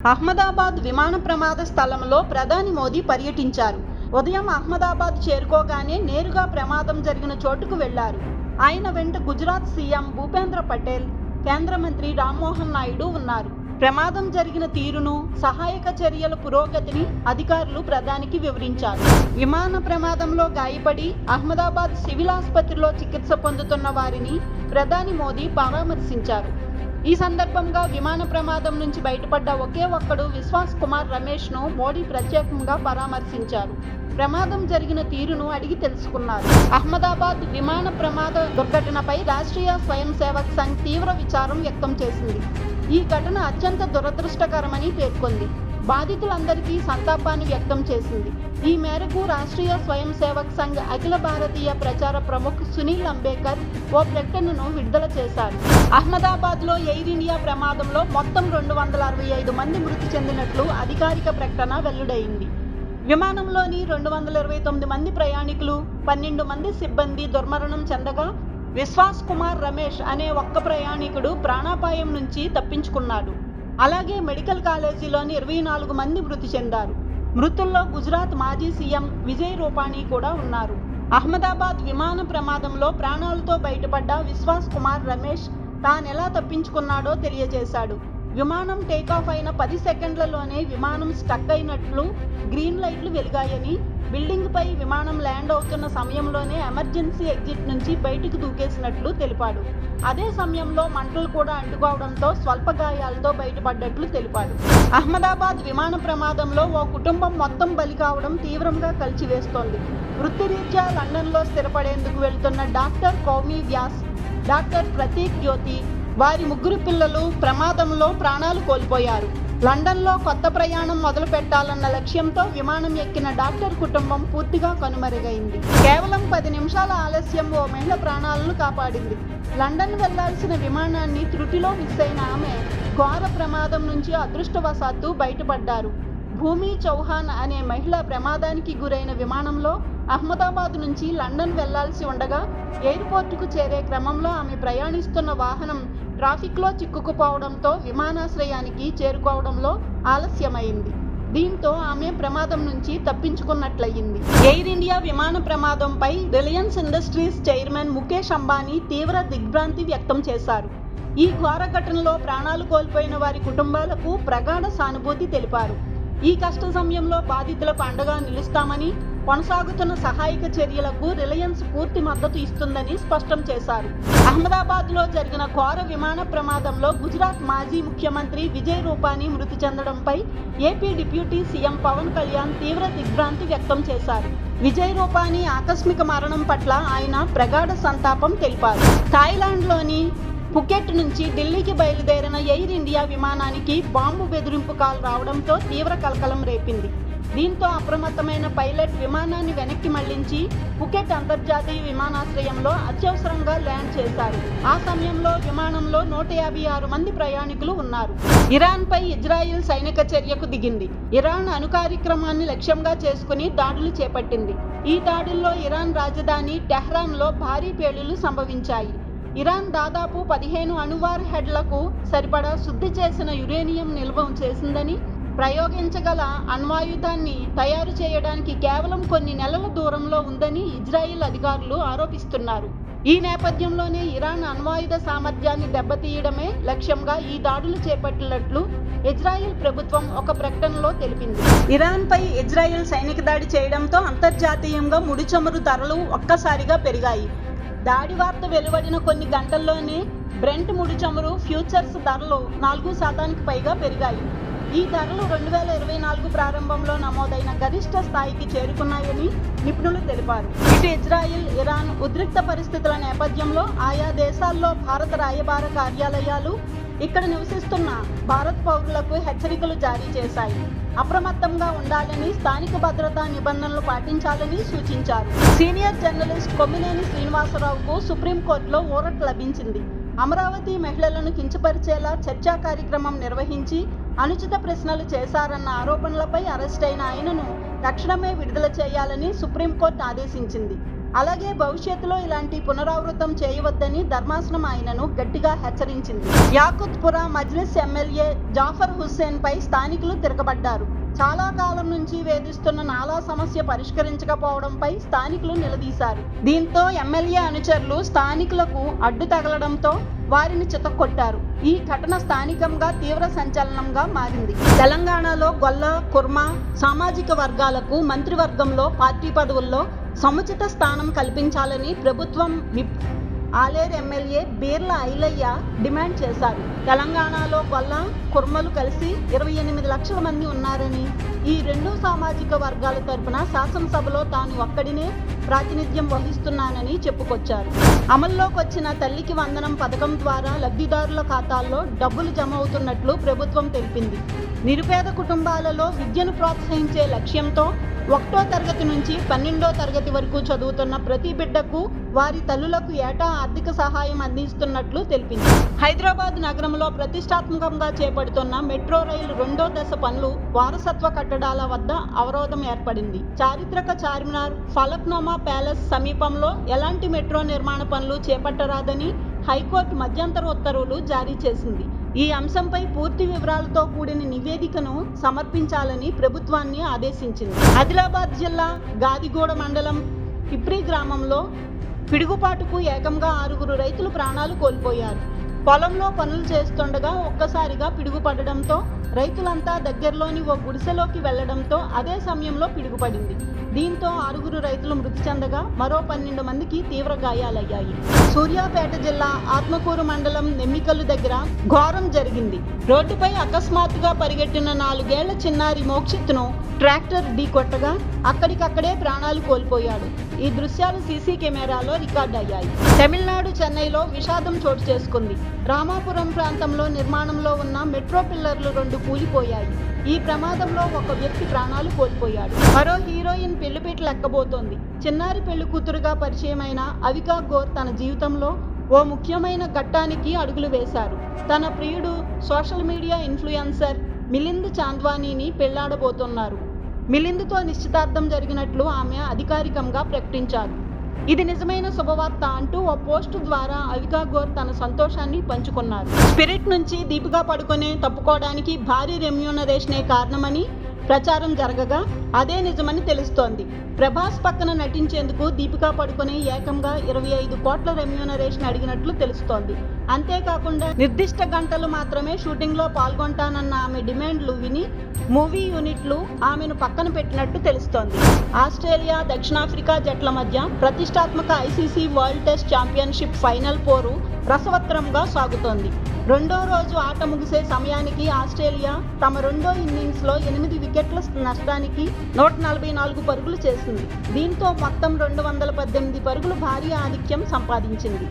అహ్మదాబాద్ విమాన ప్రమాద స్థలంలో ప్రధాని మోదీ పర్యటించారు. ఉదయం అహ్మదాబాద్ చేరుకోగానే నేరుగా ప్రమాదం జరిగిన చోటుకు వెళ్లారు. ఆయన వెంట గుజరాత్ సీఎం భూపేంద్ర పటేల్, కేంద్ర మంత్రి రామ్మోహన్ నాయుడు ఉన్నారు. ప్రమాదం జరిగిన తీరును, సహాయక చర్యల పురోగతిని అధికారులు ప్రధానికి వివరించారు. విమాన ప్రమాదంలో గాయపడి అహ్మదాబాద్ సివిల్ ఆసుపత్రిలో చికిత్స పొందుతున్న వారిని ప్రధాని మోదీ పరామర్శించారు. ఈ సందర్భంగా విమాన ప్రమాదం నుంచి బయటపడ్డ ఒకే ఒక్కడు విశ్వాస్ కుమార్ రమేష్ను మోడీ ప్రత్యేకంగా పరామర్శించారు. ప్రమాదం జరిగిన తీరును అడిగి తెలుసుకున్నారు. అహ్మదాబాద్ విమాన ప్రమాద దుర్ఘటనపై రాష్ట్రీయ స్వయం సేవక్ సంఘ్ తీవ్ర విచారం వ్యక్తం చేసింది. ఈ ఘటన అత్యంత దురదృష్టకరమని పేర్కొంది. బాధితులందరికీ సంతాపాన్ని వ్యక్తం చేసింది. ఈ మేరకు రాష్ట్రీయ స్వయం సేవక్ సంఘ్ అఖిల భారతీయ ప్రచార ప్రముఖ్ సునీల్ అంబేకర్ ఓ ప్రకటనను విడుదల చేశారు. అహ్మదాబాద్లో ఎయిర్ ఇండియా ప్రమాదంలో మొత్తం 265 మంది మృతి చెందినట్లు అధికారిక ప్రకటన వెల్లడైంది. విమానంలోని 229 మంది ప్రయాణికులు, 12 మంది సిబ్బంది దుర్మరణం చెందగా విశ్వాస్ కుమార్ రమేష్ అనే ఒక్క ప్రయాణికుడు ప్రాణాపాయం నుంచి తప్పించుకున్నాడు. అలాగే మెడికల్ కాలేజీలోని 24 మంది మృతి చెందారు. మృతుల్లో గుజరాత్ మాజీ సీఎం విజయ్ రూపానీ కూడా ఉన్నారు. అహ్మదాబాద్ విమాన ప్రమాదంలో ప్రాణాలతో బయటపడ్డ విశ్వాస్ కుమార్ రమేష్ తానెలా తప్పించుకున్నాడో తెలియజేశాడు. విమానం టేకాఫ్ అయిన 10 సెకండ్లలోనే విమానం స్టక్ అయినట్లు గ్రీన్ లైట్లు వెలిగాయని, బిల్డింగ్ పై విమానం ల్యాండ్ అవుతున్న సమయంలోనే ఎమర్జెన్సీ ఎగ్జిట్ నుంచి బయటకు దూకేసినట్లు తెలిపాడు. అదే సమయంలో మంటలు కూడా అంటుకోవడంతో స్వల్ప గాయాలతో బయటపడ్డట్లు తెలిపాడు. అహ్మదాబాద్ విమాన ప్రమాదంలో ఓ కుటుంబం మొత్తం బలి కావడం తీవ్రంగా కలిచివేస్తోంది. వృత్తిరీత్యా లండన్లో స్థిరపడేందుకు వెళ్తున్న డాక్టర్ కౌమి వ్యాస్, డాక్టర్ ప్రతీక్ జ్యోతి, వారి 3 పిల్లలు ప్రమాదంలో ప్రాణాలు కోల్పోయారు. లండన్లో కొత్త ప్రయాణం మొదలు పెట్టాలన్న లక్ష్యంతో విమానం ఎక్కిన డాక్టర్ కుటుంబం పూర్తిగా కనుమరుగైంది. కేవలం 10 నిమిషాల ఆలస్యం ఓ మహిళ ప్రాణాలను కాపాడింది. లండన్ వెళ్లాల్సిన విమానాన్ని త్రుటిలో మిస్ అయిన ఆమె ఘోర ప్రమాదం నుంచి అదృష్టవశాత్తు బయటపడ్డారు. భూమి చౌహాన్ అనే మహిళ ప్రమాదానికి గురైన విమానంలో అహ్మదాబాద్ నుంచి లండన్ వెళ్లాల్సి ఉండగా ఎయిర్పోర్టుకు చేరే క్రమంలో ఆమె ప్రయాణిస్తున్న వాహనం ట్రాఫిక్లో చిక్కుకుపోవడంతో విమానాశ్రయానికి చేరుకోవడంలో ఆలస్యమైంది. దీంతో ఆమె ప్రమాదం నుంచి తప్పించుకున్నట్లయింది. ఎయిర్ ఇండియా విమాన ప్రమాదంపై Reliance Industries chairman Mukesh Ambani తీవ్ర దిగ్భ్రాంతి వ్యక్తం చేశారు. ఈ ఘోర ఘటనలో ప్రాణాలు కోల్పోయిన వారి కుటుంబాలకు ప్రగాఢ సానుభూతి తెలిపారు. ఈ కష్ట సమయంలో బాధితులకు అండగా నిలుస్తామని, కొనసాగుతున్న సహాయక చర్యలకు రిలయన్స్ పూర్తి మద్దతు ఇస్తుందని స్పష్టం చేశారు. అహ్మదాబాద్లో జరిగిన ఘోర విమాన ప్రమాదంలో గుజరాత్ మాజీ ముఖ్యమంత్రి విజయ్ రూపానీ మృతి చెందడంపై AP deputy CM Pawan Kalyan తీవ్ర దిగ్భ్రాంతి వ్యక్తం చేశారు. విజయ్ రూపానీ ఆకస్మిక మరణం పట్ల ఆయన ప్రగాఢ సంతాపం తెలిపారు. థాయిలాండ్లోని ఫుకెట్ నుంచి ఢిల్లీకి బయలుదేరిన ఎయిర్ ఇండియా విమానానికి బాంబు బెదిరింపు కాల్ రావడంతో తీవ్ర కలకలం రేపింది. దీంతో అప్రమత్తమైన పైలట్ విమానాన్ని వెనక్కి మళ్లించి ఫుకెట్ అంతర్జాతీయ విమానాశ్రయంలో అత్యవసరంగా ల్యాండ్ చేశారు. ఆ సమయంలో విమానంలో 156 మంది ప్రయాణికులు ఉన్నారు. ఇరాన్పై ఇజ్రాయిల్ సైనిక చర్యకు దిగింది. ఇరాన్ అణు కార్యక్రమాన్ని లక్ష్యంగా చేసుకుని దాడులు చేపట్టింది. ఈ దాడుల్లో ఇరాన్ రాజధాని టెహ్రాన్లో భారీ పేలుళ్లు సంభవించాయి. ఇరాన్ దాదాపు 15 అణువార్ హెడ్లకు సరిపడా శుద్ధి చేసిన యురేనియం నిల్వ చేసిందని, ప్రయోగించగల అణ్వాయుధాన్ని తయారు చేయడానికి కేవలం కొన్ని నెలల దూరంలో ఉందని ఇజ్రాయిల్ అధికారులు ఆరోపిస్తున్నారు. ఈ నేపథ్యంలోనే ఇరాన్ అణ్వాయుధ సామర్థ్యాన్ని దెబ్బతీయడమే లక్ష్యంగా ఈ దాడులు చేపట్టినట్లు ఇజ్రాయిల్ ప్రభుత్వం ఒక ప్రకటనలో తెలిపింది. ఇరాన్పై ఇజ్రాయిల్ సైనిక దాడి చేయడంతో అంతర్జాతీయంగా ముడి చమురు ధరలు ఒక్కసారిగా పెరిగాయి. దాడి వార్త వెలువడిన కొన్ని గంటల్లోనే బ్రెంట్ ముడి చమురు ఫ్యూచర్స్ ధరలు 4% పైగా పెరిగాయి. ఈ ధరలు 2024 ప్రారంభంలో నమోదైన గరిష్ట స్థాయికి చేరుకున్నాయని నిపుణులు తెలిపారు. ఇటు ఇజ్రాయిల్, ఇరాన్ ఉద్రిక్త పరిస్థితుల నేపథ్యంలో ఆయా దేశాల్లో భారత రాయబార కార్యాలయాలు ఇక్కడ నివసిస్తున్న భారత్ పౌరులకు హెచ్చరికలు జారీ చేశాయి. అప్రమత్తంగా ఉండాలని, స్థానిక భద్రతా నిబంధనలు పాటించాలని సూచించారు. సీనియర్ జర్నలిస్ట్ కొమ్మినేని శ్రీనివాసరావుకు సుప్రీంకోర్టులో ఊరట లభించింది. అమరావతి మహిళలను కించపరిచేలా చర్చా కార్యక్రమం నిర్వహించి అనుచిత ప్రశ్నలు చేశారన్న ఆరోపణలపై అరెస్టైన ఆయనను తక్షణమే విడుదల చేయాలని సుప్రీంకోర్టు ఆదేశించింది. అలాగే భవిష్యత్తులో ఇలాంటి పునరావృతం చేయవద్దని ధర్మాసనం ఆయనను గట్టిగా హెచ్చరించింది. యాకుత్పురా మజ్లిస్ ఎమ్మెల్యే జాఫర్ హుస్సేన్ పై స్థానికులు తిరగబడ్డారు. చాలా కాలం నుంచి వేధిస్తున్న నాలా సమస్య పరిష్కరించకపోవడంపై స్థానికులు నిలదీశారు. దీంతో ఎమ్మెల్యే అనుచరులు స్థానికులకు అడ్డు తగలడంతో వారిని చితక్కొట్టారు. ఈ ఘటన స్థానికంగా తీవ్ర సంచలనంగా మారింది. తెలంగాణలో గొల్ల, కుర్మ సామాజిక వర్గాలకు మంత్రివర్గంలో, పార్టీ పదవుల్లో సముచిత స్థానం కల్పించాలని ప్రభుత్వం whip Aler MLA Beerla Ailaiah demand చేశారు. తెలంగాణలో గొల్ల, కుర్మలు కలిసి 28 లక్షల మంది ఉన్నారని, ఈ రెండు సామాజిక వర్గాల తరపున శాసనసభలో తాను ఒక్కడినే ప్రాతినిధ్యం వహిస్తున్నానని చెప్పుకొచ్చారు. అమల్లోకి వచ్చిన తల్లికి వందనం పథకం ద్వారా లబ్ధిదారుల ఖాతాల్లో డబ్బులు జమ అవుతున్నట్లు ప్రభుత్వం తెలిపింది. నిరుపేద కుటుంబాలలో విద్యను ప్రోత్సహించే లక్ష్యంతో 1వ తరగతి నుంచి 12వ తరగతి వరకు చదువుతున్న ప్రతి బిడ్డకు వారి తల్లులకు ఏటా ఆర్థిక సహాయం అందిస్తున్నట్లు తెలిపింది. హైదరాబాద్ నగరంలో ప్రతిష్టాత్మకంగా చేపడుతున్న మెట్రో రైలు 2వ దశ పనులు వారసత్వ కట్టడాల వద్ద అవరోధం ఏర్పడింది. చారిత్రక చార్మినార్, ఫలక్నుమా ప్యాలెస్ సమీపంలో ఎలాంటి మెట్రో నిర్మాణ పనులు చేపట్టరాదని హైకోర్టు మధ్యంతర ఉత్తర్వులు జారీ చేసింది. ఈ అంశంపై పూర్తి వివరాలతో కూడిన నివేదికను సమర్పించాలని ప్రభుత్వాన్ని ఆదేశించింది. ఆదిలాబాద్ జిల్లా గాదిగూడ మండలం పిప్రి గ్రామంలో పిడుగుపాటుకు ఏకంగా 6 రైతులు ప్రాణాలు కోల్పోయారు. పొలంలో పనులు చేస్తుండగా ఒక్కసారిగా పిడుగుపడడంతో రైతులంతా దగ్గరలోని ఓ గుడిసెలోకి వెళ్లడంతో అదే సమయంలో పిడుగుపడింది. దీంతో 6 రైతులు మృతి చెందగా మరో 12 మందికి తీవ్ర గాయాలయ్యాయి. సూర్యాపేట జిల్లా ఆత్మకూరు మండలం నెమ్మికల్లు దగ్గర ఘోరం జరిగింది. రోడ్డుపై అకస్మాత్తుగా పరిగెట్టిన 4 ఏళ్ల చిన్నారి మోక్షిత్ను ట్రాక్టర్ ఢీకొట్టగా అక్కడికక్కడే ప్రాణాలు కోల్పోయాడు. ఈ దృశ్యాలు సీసీ కెమెరాలో రికార్డయ్యాయి. తమిళనాడు చెన్నైలో విషాదం చోటు చేసుకుంది. రామాపురం ప్రాంతంలో నిర్మాణంలో ఉన్న మెట్రో పిల్లర్లు 2 కూలిపోయాయి. ఈ ప్రమాదంలో ఒక వ్యక్తి ప్రాణాలు కోల్పోయాడు. మరో హీరోయిన్ పెళ్లిపీటలు ఎక్కబోతోంది. చిన్నారి పెళ్లి కూతురుగా పరిచయమైన అవికా గోర్ తన జీవితంలో ఓ ముఖ్యమైన ఘట్టానికి అడుగులు వేశారు. తన ప్రియుడు సోషల్ మీడియా ఇన్ఫ్లుయెన్సర్ మిలింద్ చాంద్వానీని పెళ్లాడబోతున్నారు. మిలింద్తో నిశ్చితార్థం జరిగినట్లు ఆమె అధికారికంగా ప్రకటించారు. ఇది నిజమైన శుభవార్త అంటూ ఓ పోస్టు ద్వారా అవికా గోర్ తన సంతోషాన్ని పంచుకున్నారు. స్పిరిట్ నుంచి దీపికా పడుకొనే తప్పుకోవడానికి భారీ రెమ్యూనరేషనే కారణమని ప్రచారం జరగగా అదే నిజమని తెలుస్తోంది. ప్రభాస్ పక్కన నటించేందుకు దీపికా పడుకొనే ఏకంగా 25 కోట్ల రెమ్యూనరేషన్ అడిగినట్లు తెలుస్తోంది. అంతేకాకుండా నిర్దిష్ట గంటలు మాత్రమే షూటింగ్లో పాల్గొంటానన్న ఆమె డిమాండ్లు విని మూవీ యూనిట్లు ఆమెను పక్కన పెట్టినట్టు తెలుస్తోంది. ఆస్ట్రేలియా, దక్షిణాఫ్రికా జట్ల మధ్య ప్రతిష్టాత్మక ICC world test championship final పోరు రసవత్తరంగా సాగుతోంది. 2వ రోజు ఆట ముగిసే సమయానికి ఆస్ట్రేలియా తమ 2వ ఇన్నింగ్స్లో 8 వికెట్ల నష్టానికి 144 పరుగులు చేసింది. దీంతో మొత్తం 218 పరుగులు భారీ ఆధిక్యం సంపాదించింది.